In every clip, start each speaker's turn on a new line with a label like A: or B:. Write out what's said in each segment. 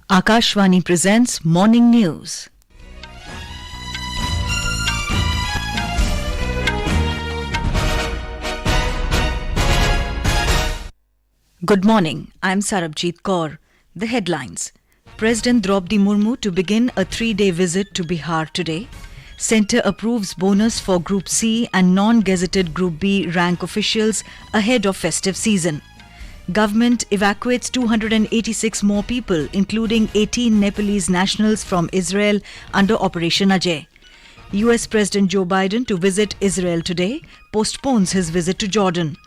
A: Akashvani presents Morning News. Good morning. I'm Sarabjit Kaur. The headlines. President Droupadi Murmu to begin a 3-day visit to Bihar today. Centre approves bonus for Group C and non-gazetted Group B rank officials ahead of festive season. Government evacuates 286 more people, including 18 Nepalese nationals from Israel under Operation Ajay. US President Joe Biden to visit Israel today, postpones his visit to Jordan.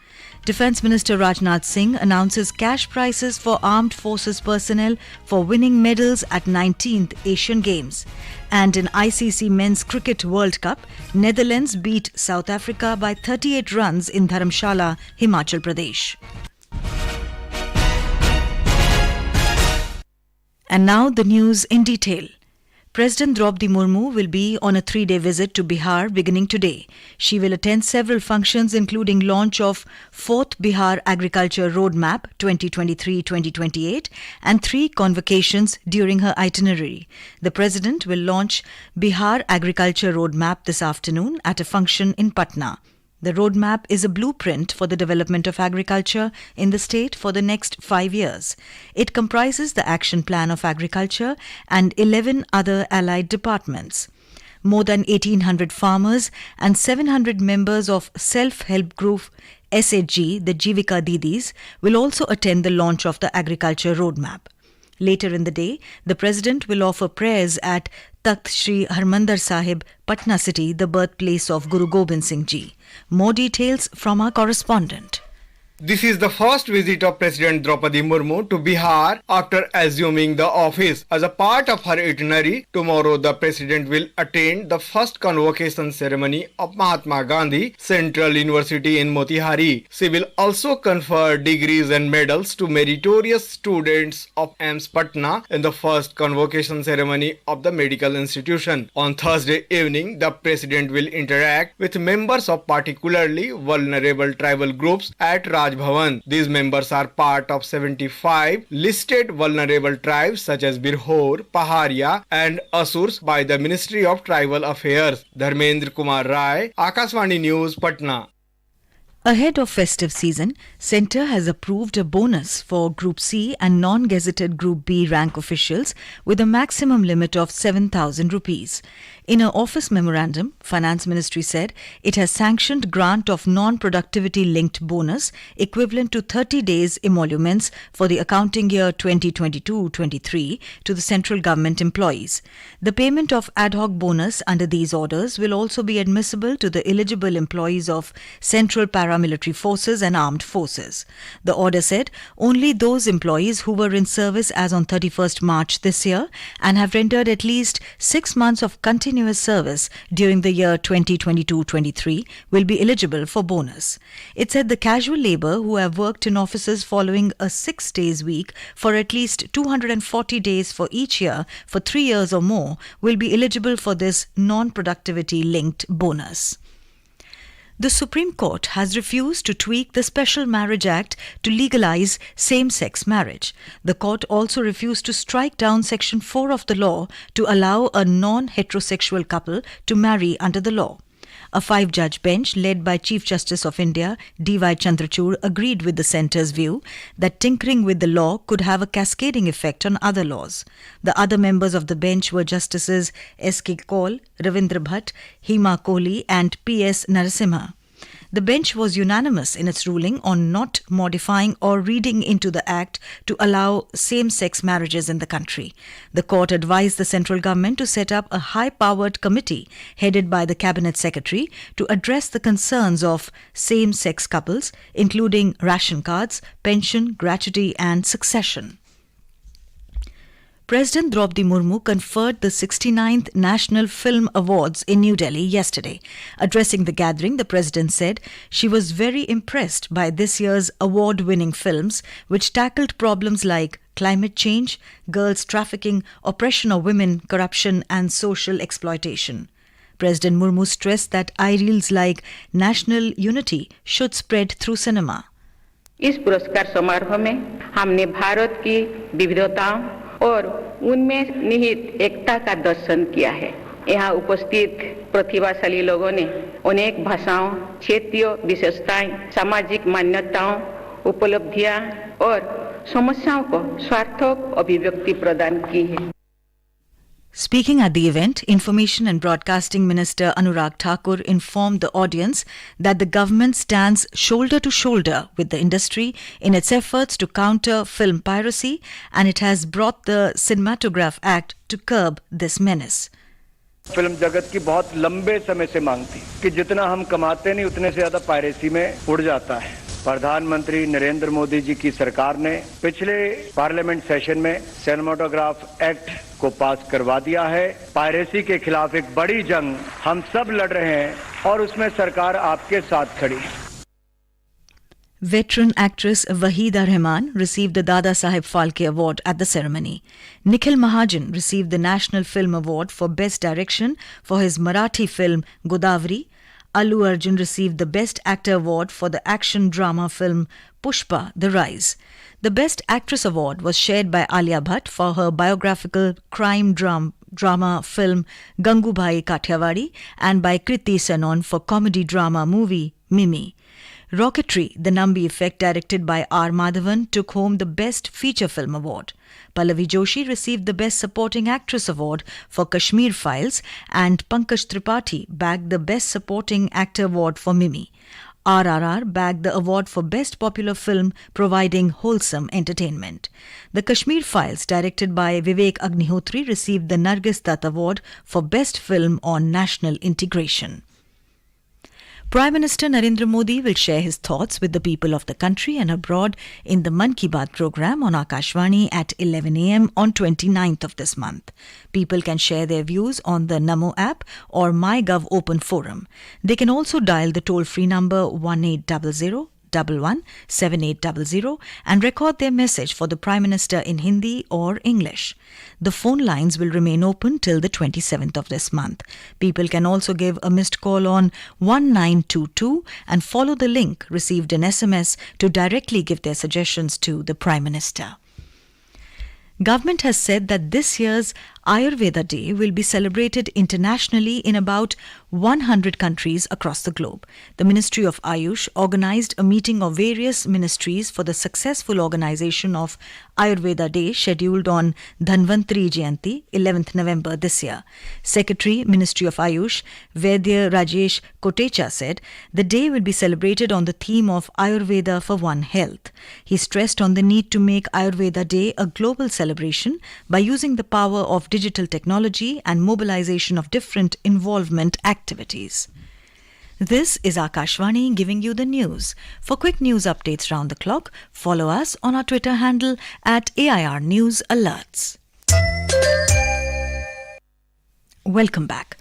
A: Defence Minister Rajnath Singh announces cash prizes for armed forces personnel for winning medals at 19th Asian Games. And in ICC Men's Cricket World Cup, Netherlands beat South Africa by 38 runs in Dharamshala, Himachal Pradesh. And now the news in detail. President Droupadi Murmu will be on a 3-day visit to Bihar beginning today. She will attend several functions including launch of 4th Bihar Agriculture Roadmap 2023-2028 and 3 convocations during her itinerary. The President will launch Bihar Agriculture Roadmap this afternoon at a function in Patna. The roadmap is a blueprint for the development of agriculture in the state for the next 5 years. It comprises the action plan of agriculture and 11 other allied departments. More than 1,800 farmers and 700 members of self-help group SHG, the Jivika Didis, will also attend the launch of the agriculture roadmap. Later in the day, the President will offer prayers at Takht Shri Harmandir Sahib, Patna city, the birthplace of Guru Gobind Singh Ji. More details from our correspondent.
B: This is the first visit of President Droupadi Murmu to Bihar after assuming the office. As a part of her itinerary, tomorrow the President will attend the first convocation ceremony of Mahatma Gandhi Central University in Motihari. She will also confer degrees and medals to meritorious students of AIIMS Patna in the first convocation ceremony of the medical institution. On Thursday evening, the President will interact with members of particularly vulnerable tribal groups at Raj Bhavan. These members are part of 75 listed vulnerable tribes such as Birhor, Paharia and Asurs by the Ministry of Tribal Affairs. Dharmendra Kumar Rai, Akashvani News, Patna.
A: Ahead of festive season, Centre has approved a bonus for Group C and non-gazetted Group B rank officials with a maximum limit of 7,000 rupees. In an office memorandum, Finance Ministry said it has sanctioned grant of non-productivity linked bonus equivalent to 30 days emoluments for the accounting year 2022-23 to the central government employees. The payment of ad hoc bonus under these orders will also be admissible to the eligible employees of central paramilitary forces and armed forces. The order said only those employees who were in service as on 31st March this year and have rendered at least 6 months of continuous service during the year 2022-23 will be eligible for bonus. It said the casual labour who have worked in offices following a 6 days week for at least 240 days for each year for 3 years or more will be eligible for this non-productivity linked bonus. The Supreme Court has refused to tweak the Special Marriage Act to legalize same-sex marriage. The court also refused to strike down Section 4 of the law to allow a non-heterosexual couple to marry under the law. A 5-judge bench led by Chief Justice of India, D.Y. Chandrachud, agreed with the Centre's view that tinkering with the law could have a cascading effect on other laws. The other members of the bench were Justices S.K. Kaul, Ravindra Bhatt, Hema Kohli and P.S. Narasimha. The bench was unanimous in its ruling on not modifying or reading into the Act to allow same-sex marriages in the country. The court advised the central government to set up a high-powered committee headed by the Cabinet Secretary to address the concerns of same-sex couples, including ration cards, pension, gratuity and succession. President Droupadi Murmu conferred the 69th National Film Awards in New Delhi yesterday. Addressing the gathering, the President said she was very impressed by this year's award-winning films, which tackled problems like climate change, girls trafficking, oppression of women, corruption and social exploitation. President Murmu stressed that ideals like national unity should spread through cinema.
C: इस पुरस्कार समारोह में हमने भारत की विविधताओं और उनमें निहित एकता का दर्शन किया है। यहाँ उपस्थित प्रतिभाशाली लोगों ने अनेक भाषाओं, क्षेत्रीय विशेषताएं, सामाजिक मान्यताओं, उपलब्धियां और समस्याओं को सार्थक अभिव्यक्ति प्रदान की है।
A: Speaking at the event, Information and Broadcasting Minister Anurag Thakur informed the audience that the government stands shoulder to shoulder with the industry in its efforts to counter film piracy, and it has brought the Cinematograph Act to curb this menace.
D: Film जगत की बहुत लंबे समय से मांग थी कि जितना हम कमाते नहीं उतने से ज्यादा पायरेसी में उड़ जाता है। प्रधानमंत्री नरेंद्र मोदी जी की सरकार ने पिछले पार्लियामेंट सेशन में सिनेमाटोग्राफ एक्ट को पास करवा दिया है। पायरेसी के खिलाफ एक बड़ी जंग हम सब लड़ रहे हैं और उसमें सरकार आपके साथ खड़ी है।
A: Veteran actress Waheeda Rahman received the Dada Saheb Phalke Award at the ceremony. Nikhil Mahajan received the National Film Award for Best Direction for his Marathi film Godavari. Allu Arjun received the Best Actor Award for the action drama film Pushpa The Rise. The Best Actress Award was shared by Alia Bhatt for her biographical crime drama film Gangubhai Kathiawadi and by Kriti Sanon for comedy drama movie Mimi. Rocketry, The Nambi Effect, directed by R. Madhavan, took home the Best Feature Film Award. Pallavi Joshi received the Best Supporting Actress Award for Kashmir Files, and Pankaj Tripathi bagged the Best Supporting Actor Award for Mimi. RRR bagged the award for Best Popular Film, providing wholesome entertainment. The Kashmir Files, directed by Vivek Agnihotri, received the Nargis Dutt Award for Best Film on National Integration. Prime Minister Narendra Modi will share his thoughts with the people of the country and abroad in the Mann Ki Baat program on Akashvani at 11 a.m. on 29th of this month. People can share their views on the Namo app or MyGov Open Forum. They can also dial the toll-free number 1800 117800 and record their message for the Prime Minister in Hindi or English. The phone lines will remain open till the 27th of this month. People can also give a missed call on 1922 and follow the link received in SMS to directly give their suggestions to the Prime Minister. Government has said that this year's Ayurveda Day will be celebrated internationally in about 100 countries across the globe. The Ministry of Ayush organized a meeting of various ministries for the successful organization of Ayurveda Day scheduled on Dhanvantri Jayanti, 11th November this year. Secretary, Ministry of Ayush, Vaidya Rajesh Kotecha said the day will be celebrated on the theme of Ayurveda for One Health. He stressed on the need to make Ayurveda Day a global celebration by using the power of digital technology and mobilization of different involvement activities. This is Akashvani giving you the news. For quick news updates round the clock, follow us on our Twitter handle at AIR News Alerts. Welcome back.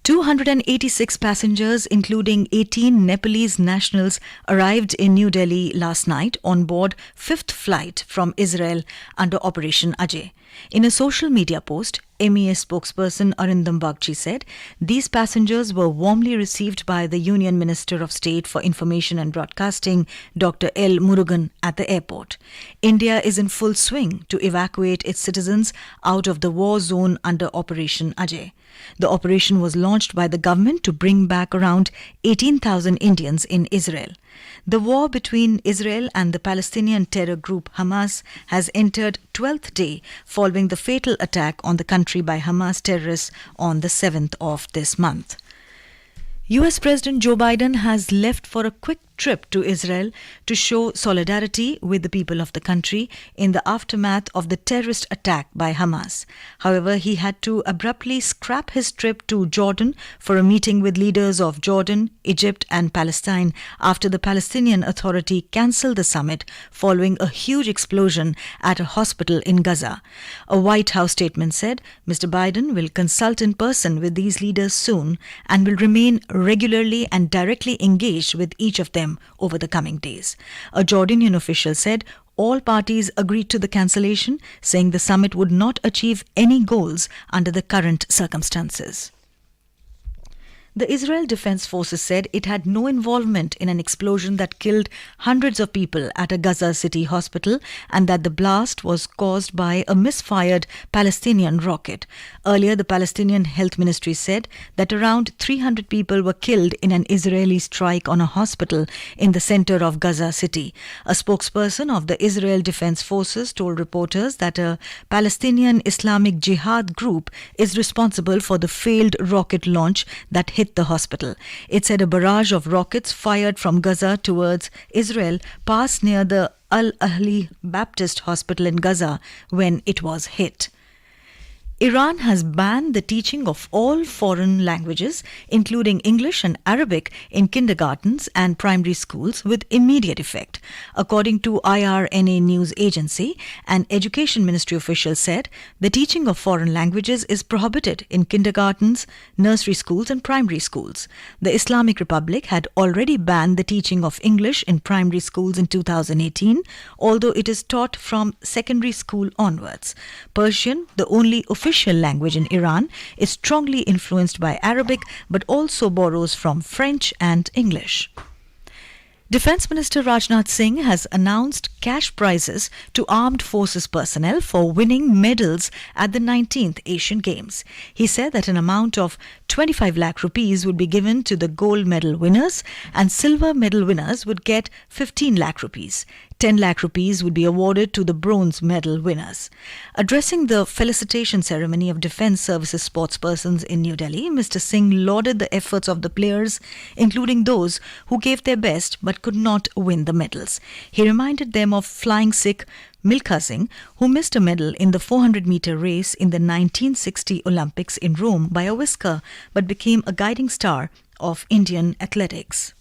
A: 286 passengers, including 18 Nepalese nationals, arrived in New Delhi last night on board fifth flight from Israel under Operation Ajay. In a social media post, MEA spokesperson Arindam Bagchi said these passengers were warmly received by the Union Minister of State for Information and Broadcasting, Dr. L. Murugan, at the airport. India is in full swing to evacuate its citizens out of the war zone under Operation Ajay. The operation was launched by the government to bring back around 18,000 Indians in Israel. The war between Israel and the Palestinian terror group Hamas has entered 12th day following the fatal attack on the country by Hamas terrorists on the 7th of this month. US President Joe Biden has left for a quick trip to Israel to show solidarity with the people of the country in the aftermath of the terrorist attack by Hamas. However, he had to abruptly scrap his trip to Jordan for a meeting with leaders of Jordan, Egypt and Palestine after the Palestinian Authority cancelled the summit following a huge explosion at a hospital in Gaza. A White House statement said Mr. Biden will consult in person with these leaders soon and will remain regularly and directly engaged with each of them over the coming days. A Jordanian official said all parties agreed to the cancellation, saying the summit would not achieve any goals under the current circumstances. The Israel Defense Forces said it had no involvement in an explosion that killed hundreds of people at a Gaza City hospital and that the blast was caused by a misfired Palestinian rocket. Earlier, the Palestinian Health Ministry said that around 300 people were killed in an Israeli strike on a hospital in the center of Gaza City. A spokesperson of the Israel Defense Forces told reporters that a Palestinian Islamic Jihad group is responsible for the failed rocket launch that hit the hospital. It said a barrage of rockets fired from Gaza towards Israel passed near the Al-Ahli Baptist Hospital in Gaza when it was hit. Iran has banned the teaching of all foreign languages, including English and Arabic, in kindergartens and primary schools with immediate effect. According to IRNA news agency, an education ministry official said the teaching of foreign languages is prohibited in kindergartens, nursery schools and primary schools. The Islamic Republic had already banned the teaching of English in primary schools in 2018, although it is taught from secondary school onwards. Persian, the only official language in Iran, is strongly influenced by Arabic but also borrows from French and English. Defence Minister Rajnath Singh has announced cash prizes to armed forces personnel for winning medals at the 19th Asian Games. He said that an amount of 25 lakh rupees would be given to the gold medal winners and silver medal winners would get 15 lakh rupees. 10 lakh rupees would be awarded to the bronze medal winners. Addressing the felicitation ceremony of Defence Services sportspersons in New Delhi, Mr. Singh lauded the efforts of the players, including those who gave their best but could not win the medals. He reminded them of flying Sikh Milkha Singh, who missed a medal in the 400-meter race in the 1960 Olympics in Rome by a whisker but became a guiding star of Indian athletics.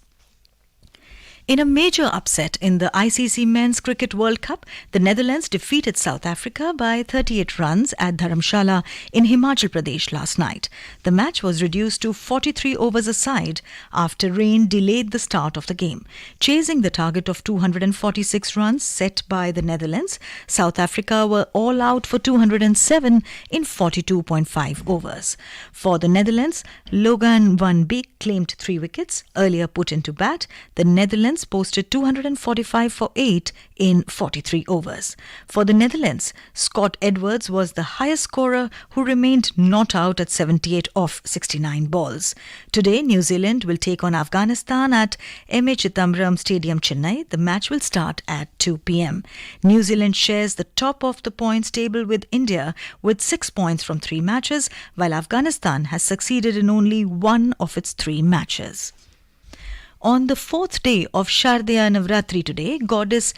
A: In a major upset in the ICC Men's Cricket World Cup, the Netherlands defeated South Africa by 38 runs at Dharamshala in Himachal Pradesh last night. The match was reduced to 43 overs a side after rain delayed the start of the game. Chasing the target of 246 runs set by the Netherlands, South Africa were all out for 207 in 42.5 overs. For the Netherlands, Logan van Beek claimed 3 wickets. Earlier put into bat, the Netherlands posted 245 for 8 in 43 overs. For the Netherlands, Scott Edwards was the highest scorer who remained not out at 78 off 69 balls. Today, New Zealand will take on Afghanistan at M.A. Chithambaram Stadium, Chennai. The match will start at 2 p.m. New Zealand shares the top of the points table with India with 6 points from 3 matches, while Afghanistan has succeeded in only 1 of its 3 matches. On the 4th day of Shardiya Navratri today, goddess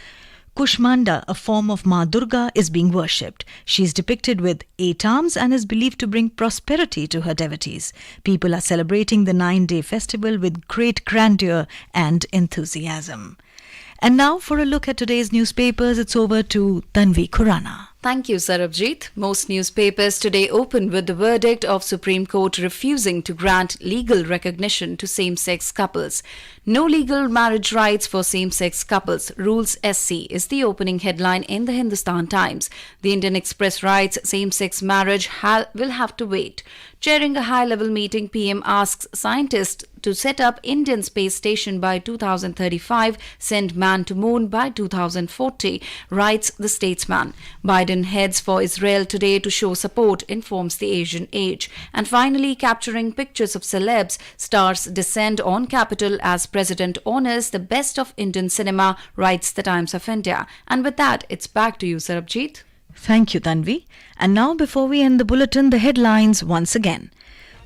A: Kushmanda, a form of Ma Durga, is being worshipped. She is depicted with 8 arms and is believed to bring prosperity to her devotees. People are celebrating the 9-day festival with great grandeur and enthusiasm. And now for a look at today's newspapers, it's over to Tanvi Khurana.
E: Thank you, Sarabjit. Most newspapers today open with the verdict of Supreme Court refusing to grant legal recognition to same-sex couples. No legal marriage rights for same-sex couples, rules SC, is the opening headline in the Hindustan Times. The Indian Express writes same-sex marriage will have to wait. Chairing a high-level meeting, PM asks scientists to set up Indian space station by 2035, send man to moon by 2040, writes the Statesman. Biden heads for Israel today to show support, informs the Asian Age. And finally, capturing pictures of celebs, stars descend on Capitol as President honors the best of Indian cinema, writes the Times of India. And with that, it's back to you, Sarabjit.
A: Thank you, Tanvi. And now, before we end the bulletin, the headlines once again.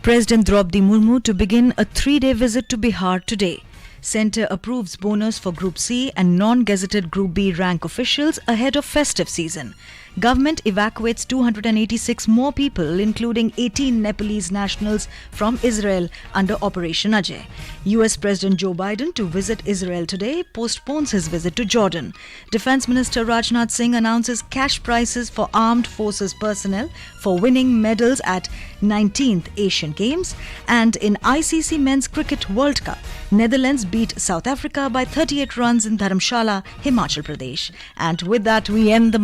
A: President Droupadi Murmu to begin a 3-day visit to Bihar today. Centre approves bonus for Group C and non-gazetted Group B rank officials ahead of festive season. Government evacuates 286 more people, including 18 Nepalese nationals from Israel under Operation Ajay. US President Joe Biden to visit Israel today postpones his visit to Jordan. Defence Minister Rajnath Singh announces cash prizes for armed forces personnel for winning medals at 19th Asian Games. And in ICC Men's Cricket World Cup, Netherlands beat South Africa by 38 runs in Dharamshala, Himachal Pradesh. And with that, we end the